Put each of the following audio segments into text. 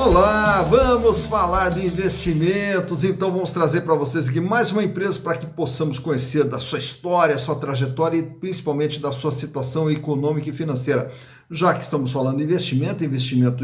Olá, vamos falar de investimentos, então vamos trazer para vocês aqui mais uma empresa para que possamos conhecer da sua história, sua trajetória e principalmente da sua situação econômica e financeira. Já que estamos falando de investimento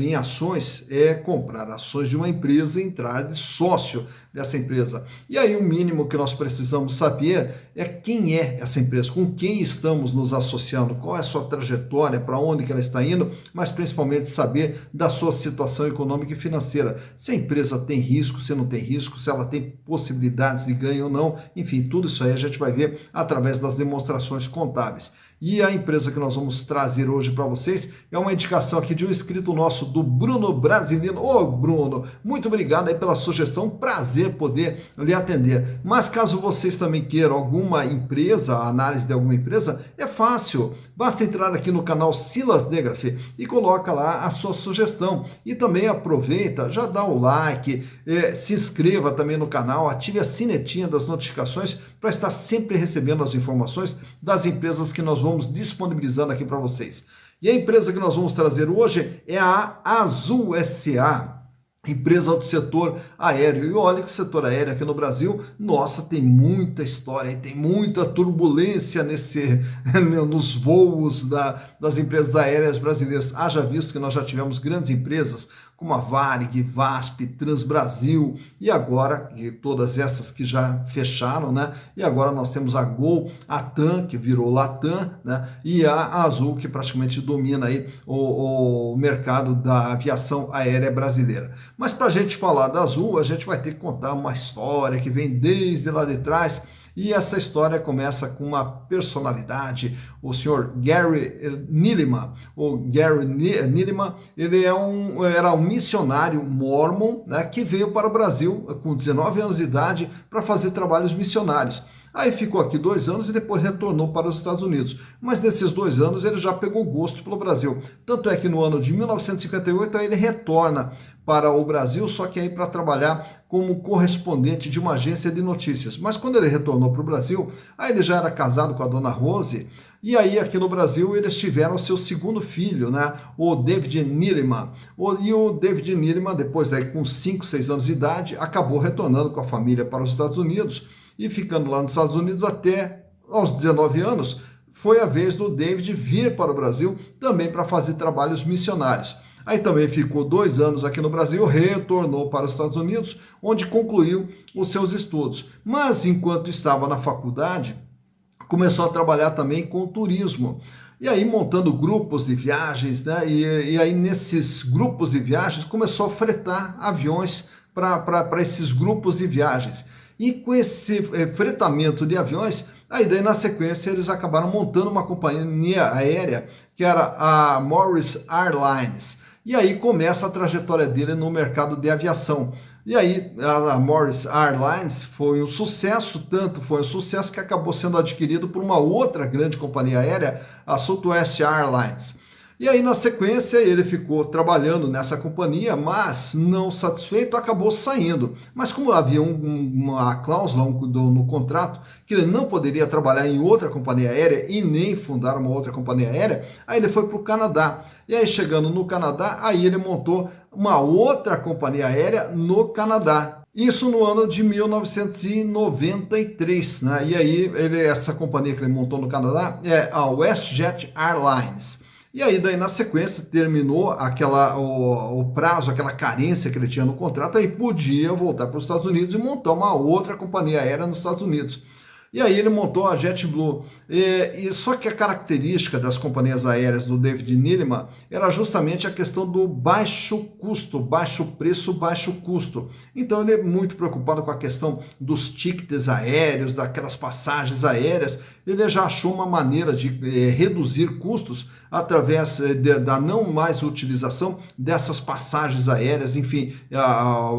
em ações é comprar ações de uma empresa e entrar de sócio dessa empresa. E aí o mínimo que nós precisamos saber é quem é essa empresa, com quem estamos nos associando, qual é a sua trajetória, para onde que ela está indo, mas principalmente saber da sua situação econômica e financeira. Se a empresa tem risco, se não tem risco, se ela tem possibilidades de ganho ou não, enfim, tudo isso aí a gente vai ver através das demonstrações contábeis. E a empresa que nós vamos trazer hoje para vocês é uma indicação aqui de um inscrito nosso, do Bruno Brasilino. Ô Bruno, muito obrigado aí pela sugestão, prazer poder lhe atender. Mas caso vocês também queiram alguma empresa, a análise de alguma empresa, é fácil. Basta entrar aqui no canal Silas Negrafé e coloca lá a sua sugestão. E também aproveita, já dá o like, se inscreva também no canal, ative a sinetinha das notificações para estar sempre recebendo as informações das empresas que nós vamos disponibilizando aqui para vocês. E a empresa que nós vamos trazer hoje é a Azul SA, empresa do setor aéreo. E olha que o setor aéreo aqui no Brasil, nossa, tem muita história e tem muita turbulência nos voos das empresas aéreas brasileiras. Haja visto que nós já tivemos grandes empresas como a Varig, VASP, Transbrasil e agora, e todas essas que já fecharam, né? E agora nós temos a Gol, a TAM, que virou Latam, né? E a Azul, que praticamente domina aí o mercado da aviação aérea brasileira. Mas para a gente falar da Azul, a gente vai ter que contar uma história que vem desde lá de trás. E essa história começa com uma personalidade, o senhor Gary Neeleman. O Gary Neeleman, ele era um missionário mormon, né, que veio para o Brasil com 19 anos de idade para fazer trabalhos missionários. Aí ficou aqui 2 anos e depois retornou para os Estados Unidos. Mas nesses 2 anos ele já pegou gosto pelo Brasil. Tanto é que no ano de 1958 aí ele retorna para o Brasil, só que aí para trabalhar como correspondente de uma agência de notícias. Mas quando ele retornou para o Brasil, aí ele já era casado com a dona Rose, e aí aqui no Brasil eles tiveram seu segundo filho, né, o David Neeleman. E o David Neeleman, depois aí com 5, 6 anos de idade, acabou retornando com a família para os Estados Unidos, e ficando lá nos Estados Unidos até aos 19 anos, foi a vez do David vir para o Brasil também para fazer trabalhos missionários. Aí também ficou 2 anos aqui no Brasil, retornou para os Estados Unidos, onde concluiu os seus estudos. Mas enquanto estava na faculdade, começou a trabalhar também com turismo. E aí montando grupos de viagens, né? E aí nesses grupos de viagens começou a fretar aviões para esses grupos de viagens. E com esse fretamento de aviões, aí daí na sequência eles acabaram montando uma companhia aérea que era a Morris Airlines. E aí começa a trajetória dele no mercado de aviação. E aí a Morris Airlines foi um sucesso, tanto foi um sucesso que acabou sendo adquirido por uma outra grande companhia aérea, a Southwest Airlines. E aí, na sequência, ele ficou trabalhando nessa companhia, mas não satisfeito, acabou saindo. Mas como havia uma cláusula no contrato que ele não poderia trabalhar em outra companhia aérea e nem fundar uma outra companhia aérea, aí ele foi para o Canadá. E aí, chegando no Canadá, aí ele montou uma outra companhia aérea no Canadá. Isso no ano de 1993, né? E aí, essa companhia que ele montou no Canadá é a WestJet Airlines. E aí, daí na sequência, terminou o prazo, aquela carência que ele tinha no contrato, aí podia voltar para os Estados Unidos e montar uma outra companhia aérea nos Estados Unidos. E aí ele montou a JetBlue. Só que a característica das companhias aéreas do David Neeleman era justamente a questão do baixo custo, baixo preço, baixo custo. Então ele é muito preocupado com a questão dos tickets aéreos, daquelas passagens aéreas. Ele já achou uma maneira de reduzir custos através da não mais utilização dessas passagens aéreas, enfim,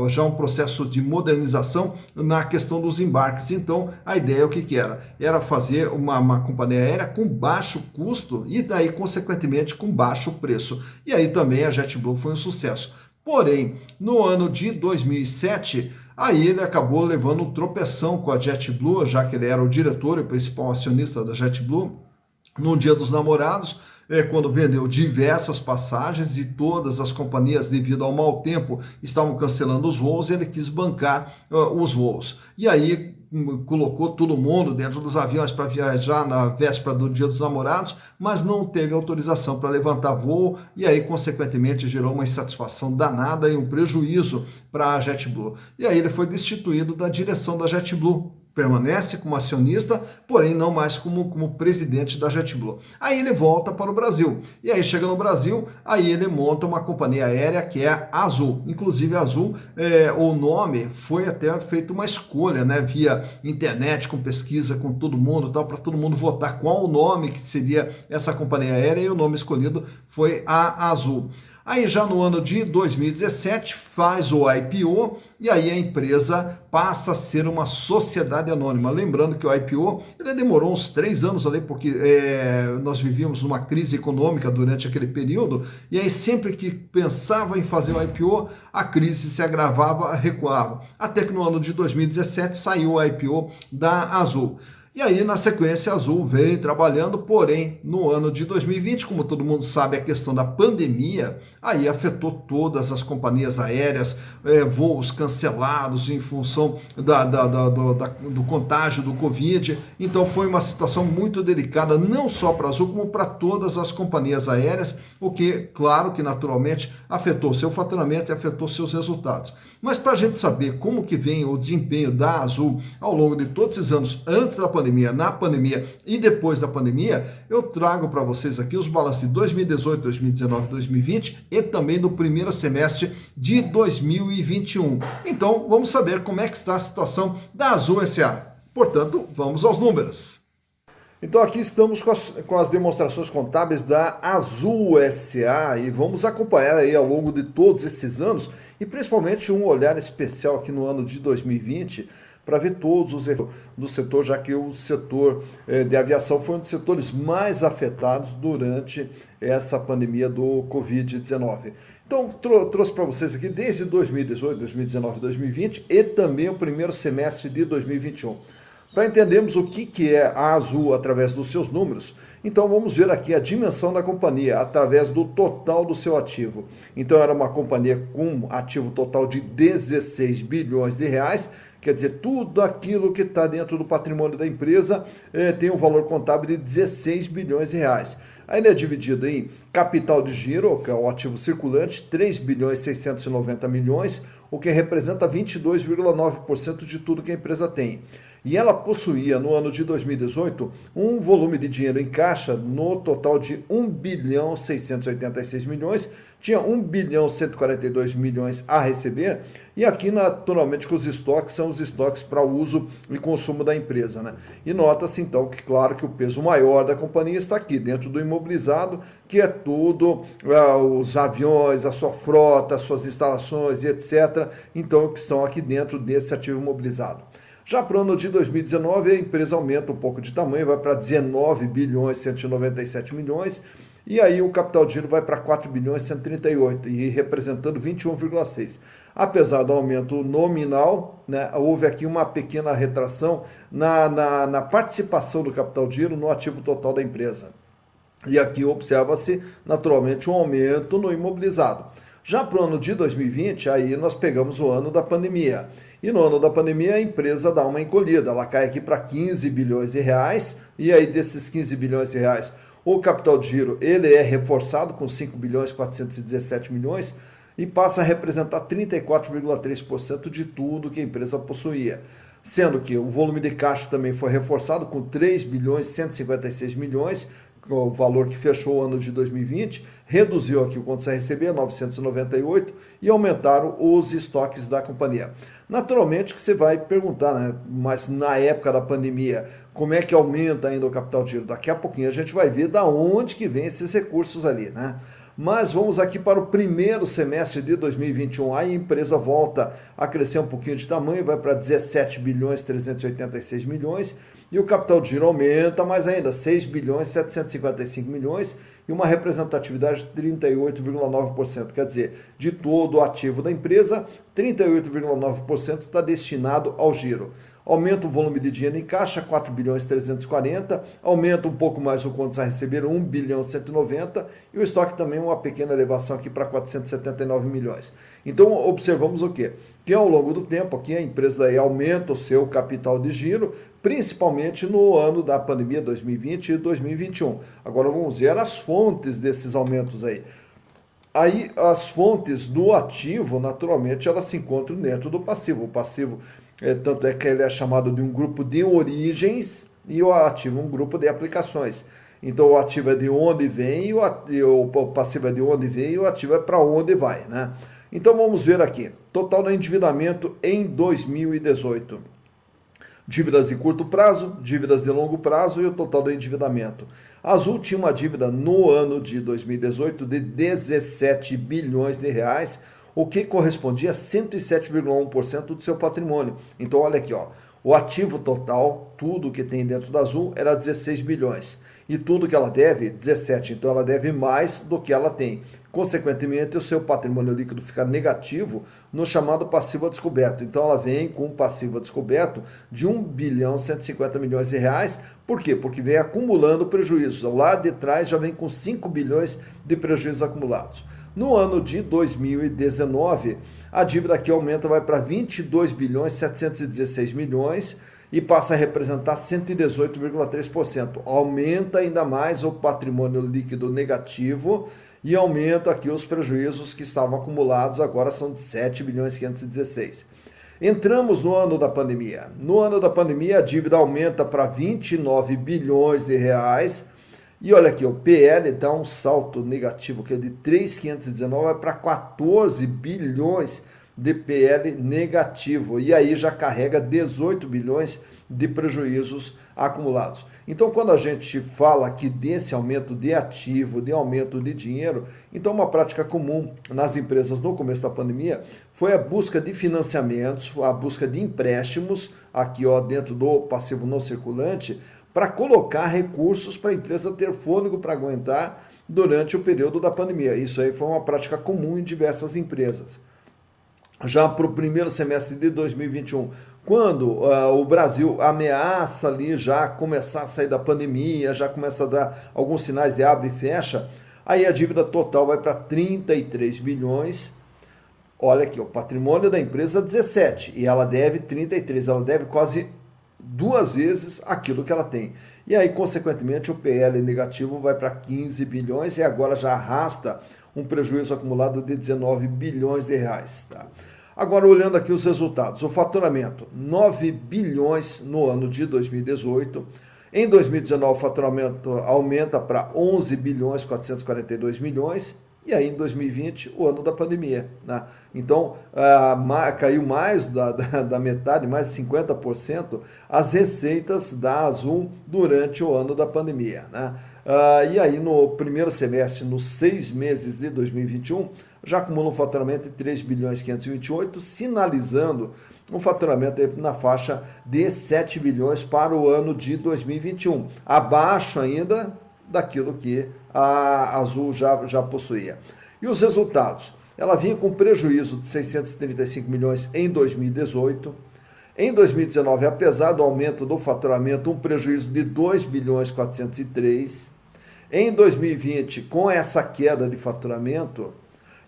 já um processo de modernização na questão dos embarques. Então a ideia é o que era? Era fazer uma companhia aérea com baixo custo e daí, consequentemente, com baixo preço. E aí também a JetBlue foi um sucesso. Porém, no ano de 2007, aí ele acabou levando um tropeção com a JetBlue, já que ele era o diretor e o principal acionista da JetBlue, no Dia dos Namorados, quando vendeu diversas passagens e todas as companhias, devido ao mau tempo, estavam cancelando os voos, ele quis bancar os voos. E aí colocou todo mundo dentro dos aviões para viajar na véspera do Dia dos Namorados, mas não teve autorização para levantar voo e aí, consequentemente, gerou uma insatisfação danada e um prejuízo para a JetBlue. E aí ele foi destituído da direção da JetBlue. Permanece como acionista, porém não mais como presidente da JetBlue. Aí ele volta para o Brasil. E aí chega no Brasil, aí ele monta uma companhia aérea que é a Azul. Inclusive a Azul, o nome foi até feito uma escolha, né, via internet, com pesquisa com todo mundo, tal, para todo mundo votar qual o nome que seria essa companhia aérea, e o nome escolhido foi a Azul. Aí já no ano de 2017 faz o IPO e aí a empresa passa a ser uma sociedade anônima. Lembrando que o IPO ele demorou uns 3 anos ali, porque nós vivíamos uma crise econômica durante aquele período, e aí sempre que pensava em fazer o IPO, a crise se agravava, recuava. Até que no ano de 2017 saiu o IPO da Azul. E aí, na sequência, a Azul vem trabalhando, porém, no ano de 2020, como todo mundo sabe, a questão da pandemia, aí afetou todas as companhias aéreas, voos cancelados em função do contágio do Covid. Então, foi uma situação muito delicada, não só para a Azul, como para todas as companhias aéreas, o que, claro que naturalmente, afetou seu faturamento e afetou seus resultados. Mas para a gente saber como que vem o desempenho da Azul ao longo de todos esses anos, antes da pandemia, na pandemia e depois da pandemia, eu trago para vocês aqui os balanços de 2018, 2019, 2020 e também do primeiro semestre de 2021. Então, vamos saber como é que está a situação da Azul S.A. Portanto, vamos aos números. Então aqui estamos com as demonstrações contábeis da Azul S.A. e vamos acompanhar aí ao longo de todos esses anos e principalmente um olhar especial aqui no ano de 2020 para ver todos os erros do setor, já que o setor de aviação foi um dos setores mais afetados durante essa pandemia do Covid-19. Então, trouxe para vocês aqui desde 2018, 2019 e 2020 e também o primeiro semestre de 2021. Para entendermos o que é a Azul através dos seus números, então vamos ver aqui a dimensão da companhia através do total do seu ativo. Então era uma companhia com ativo total de 16 bilhões de reais, quer dizer, tudo aquilo que está dentro do patrimônio da empresa tem um valor contábil de 16 bilhões de reais. Aí ele é dividido em capital de giro, que é o ativo circulante, 3 bilhões e 690 milhões, o que representa 22,9% de tudo que a empresa tem. E ela possuía, no ano de 2018, um volume de dinheiro em caixa no total de 1 bilhão 686 milhões, tinha 1 bilhão 142 milhões a receber, e aqui naturalmente que os estoques são os estoques para uso e consumo da empresa, né? E nota-se então que, claro, que o peso maior da companhia está aqui, dentro do imobilizado, que é tudo, os aviões, a sua frota, as suas instalações e etc. Então, que estão aqui dentro desse ativo imobilizado. Já para o ano de 2019, a empresa aumenta um pouco de tamanho, vai para 19 bilhões 197 milhões, e aí o capital de giro vai para 4 bilhões 138, e representando 21,6%. Apesar do aumento nominal, né, houve aqui uma pequena retração na participação do capital de giro no ativo total da empresa. E aqui observa-se, naturalmente, um aumento no imobilizado. Já para o ano de 2020, aí nós pegamos o ano da pandemia. E no ano da pandemia a empresa dá uma encolhida, ela cai aqui para 15 bilhões de reais, e aí desses 15 bilhões de reais, o capital de giro ele é reforçado com 5 bilhões 417 milhões e passa a representar 34,3% de tudo que a empresa possuía. Sendo que o volume de caixa também foi reforçado com 3 bilhões 156 milhões, o valor que fechou o ano de 2020, reduziu aqui o contas a receber, 998, e aumentaram os estoques da companhia. Naturalmente que você vai perguntar, né, mas na época da pandemia, como é que aumenta ainda o capital de giro? Daqui a pouquinho a gente vai ver da onde que vem esses recursos ali, né? Mas vamos aqui para o primeiro semestre de 2021, a empresa volta a crescer um pouquinho de tamanho, vai para 17 bilhões 386 milhões, e o capital de giro aumenta mais ainda, 6 bilhões 755 milhões e uma representatividade de 38,9%. Quer dizer, de todo o ativo da empresa, 38,9% está destinado ao giro. Aumenta o volume de dinheiro em caixa, 4 bilhões 340, aumenta um pouco mais o contas a receber, 1 bilhão 190, e o estoque também uma pequena elevação aqui para 479 milhões. Então observamos o quê? Que ao longo do tempo aqui a empresa aí aumenta o seu capital de giro, principalmente no ano da pandemia 2020 e 2021. Agora vamos ver as fontes desses aumentos aí. Aí as fontes do ativo, naturalmente, elas se encontram dentro do passivo. O passivo, tanto é que ele é chamado de um grupo de origens e o ativo um grupo de aplicações. Então o ativo é de onde vem e o passivo é de onde vem e o ativo é para onde vai, né? Então vamos ver aqui, total do endividamento em 2018. Dívidas de curto prazo, dívidas de longo prazo e o total do endividamento. A Azul tinha uma dívida no ano de 2018 de 17 bilhões de reais, o que correspondia a 107,1% do seu patrimônio. Então olha aqui, ó, o ativo total, tudo que tem dentro da Azul, era 16 bilhões. E tudo que ela deve, 17. Então ela deve mais do que ela tem. Consequentemente, o seu patrimônio líquido fica negativo no chamado passivo a descoberto. Então ela vem com um passivo a descoberto de 1 bilhão 150 milhões de reais. Por quê? Porque vem acumulando prejuízos. Lá de trás já vem com 5 bilhões de prejuízos acumulados. No ano de 2019, a dívida aqui aumenta, vai para 22 bilhões 716 milhões e passa a representar 118,3%. Aumenta ainda mais o patrimônio líquido negativo e aumenta aqui os prejuízos que estavam acumulados, agora são de 7 bilhões 516. Entramos no ano da pandemia. No ano da pandemia, a dívida aumenta para 29 bilhões de reais. E olha aqui, o PL dá um salto negativo, que é de 3.519 para 14 bilhões de PL negativo. E aí já carrega 18 bilhões de prejuízos acumulados. Então, quando a gente fala aqui desse aumento de ativo, de aumento de dinheiro, então uma prática comum nas empresas no começo da pandemia foi a busca de financiamentos, a busca de empréstimos, aqui ó, dentro do passivo não circulante, para colocar recursos para a empresa ter fôlego para aguentar durante o período da pandemia. Isso aí foi uma prática comum em diversas empresas. Já para o primeiro semestre de 2021, quando o Brasil ameaça ali já começar a sair da pandemia, já começa a dar alguns sinais de abre e fecha, aí a dívida total vai para 33 bilhões. Olha aqui, o patrimônio da empresa 17 e ela deve 33, ela deve quase 2 vezes aquilo que ela tem. E aí, consequentemente, o PL negativo vai para 15 bilhões e agora já arrasta um prejuízo acumulado de 19 bilhões de reais. Tá? Agora, olhando aqui os resultados, o faturamento, 9 bilhões no ano de 2018. Em 2019, o faturamento aumenta para 11 bilhões 442 milhões. E aí, em 2020, o ano da pandemia. Né? Então, caiu mais da metade, mais de 50%, as receitas da Azul durante o ano da pandemia. Né? E aí, no primeiro semestre, nos 6 meses de 2021, já acumula um faturamento de 3 bilhões 528, sinalizando um faturamento na faixa de 7 bilhões para o ano de 2021, abaixo ainda daquilo que a Azul já possuía. E os resultados? Ela vinha com prejuízo de 635 milhões em 2018. Em 2019, apesar do aumento do faturamento, um prejuízo de 2 bilhões 403. Em 2020, com essa queda de faturamento,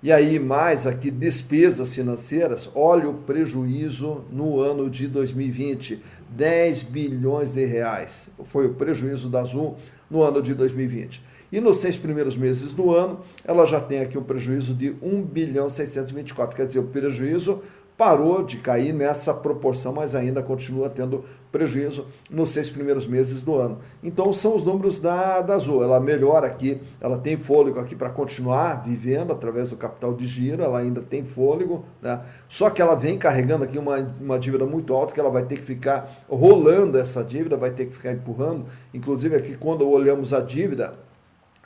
e aí mais aqui despesas financeiras, olha o prejuízo no ano de 2020, 10 bilhões de reais. Foi o prejuízo da Azul no ano de 2020. E nos 6 primeiros meses do ano, ela já tem aqui um prejuízo de 1 bilhão 624, quer dizer, o prejuízo parou de cair nessa proporção, mas ainda continua tendo prejuízo nos 6 primeiros meses do ano. Então são os números da Azul, ela melhora aqui, ela tem fôlego aqui para continuar vivendo através do capital de giro, ela ainda tem fôlego, né? Só que ela vem carregando aqui uma dívida muito alta, que ela vai ter que ficar rolando essa dívida, vai ter que ficar empurrando, inclusive aqui quando olhamos a dívida,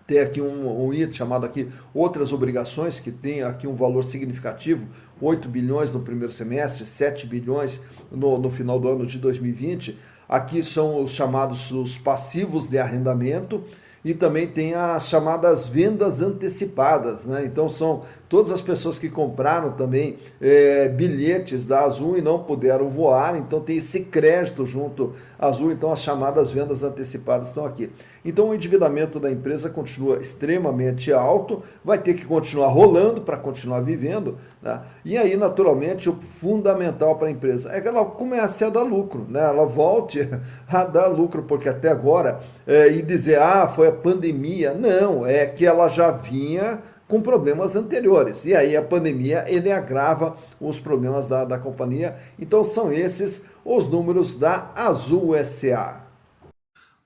tem aqui um item chamado aqui outras obrigações, que tem aqui um valor significativo, 8 bilhões no primeiro semestre, 7 bilhões no final do ano de 2020. Aqui são os chamados os passivos de arrendamento, e também tem as chamadas vendas antecipadas, né? Então são todas as pessoas que compraram também bilhetes da Azul e não puderam voar, então tem esse crédito junto à Azul, então as chamadas vendas antecipadas estão aqui. Então o endividamento da empresa continua extremamente alto, vai ter que continuar rolando para continuar vivendo, né? E aí naturalmente o fundamental para a empresa é que ela comece a dar lucro, né? Ela volte a dar lucro, porque até agora, e dizer, foi a pandemia, não, é que ela já vinha com problemas anteriores, e aí a pandemia, ele agrava os problemas da companhia, então são esses os números da Azul SA.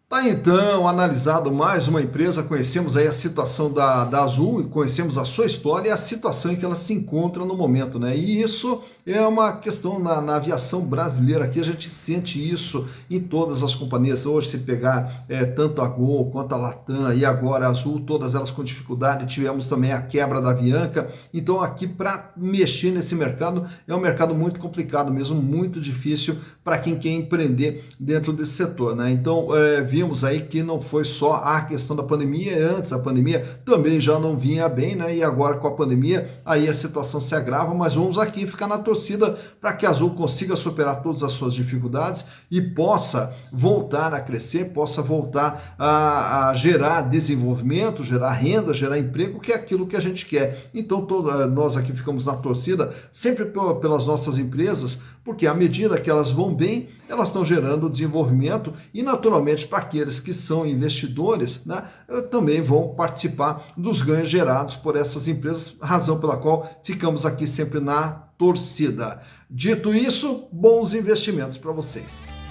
Tá então analisado mais uma empresa, conhecemos aí a situação da Azul e conhecemos a sua história e a situação em que ela se encontra no momento, né? E isso é uma questão na aviação brasileira aqui, a gente sente isso em todas as companhias. Hoje, se pegar tanto a Gol quanto a Latam e agora a Azul, todas elas com dificuldade, tivemos também a quebra da Avianca. Então aqui para mexer nesse mercado é um mercado muito complicado mesmo, muito difícil para quem quer empreender dentro desse setor, né? Então vimos aí que não foi só a questão da pandemia, antes a pandemia também já não vinha bem, né? E agora com a pandemia aí a situação se agrava, mas vamos aqui ficar na torcida para que a Azul consiga superar todas as suas dificuldades e possa voltar a crescer, possa voltar a gerar desenvolvimento, gerar renda, gerar emprego, que é aquilo que a gente quer. Então nós aqui ficamos na torcida sempre pelas nossas empresas, porque à medida que elas vão bem, elas estão gerando desenvolvimento e naturalmente para aqueles que são investidores, né, também vão participar dos ganhos gerados por essas empresas, razão pela qual ficamos aqui sempre na torcida. Dito isso, bons investimentos para vocês.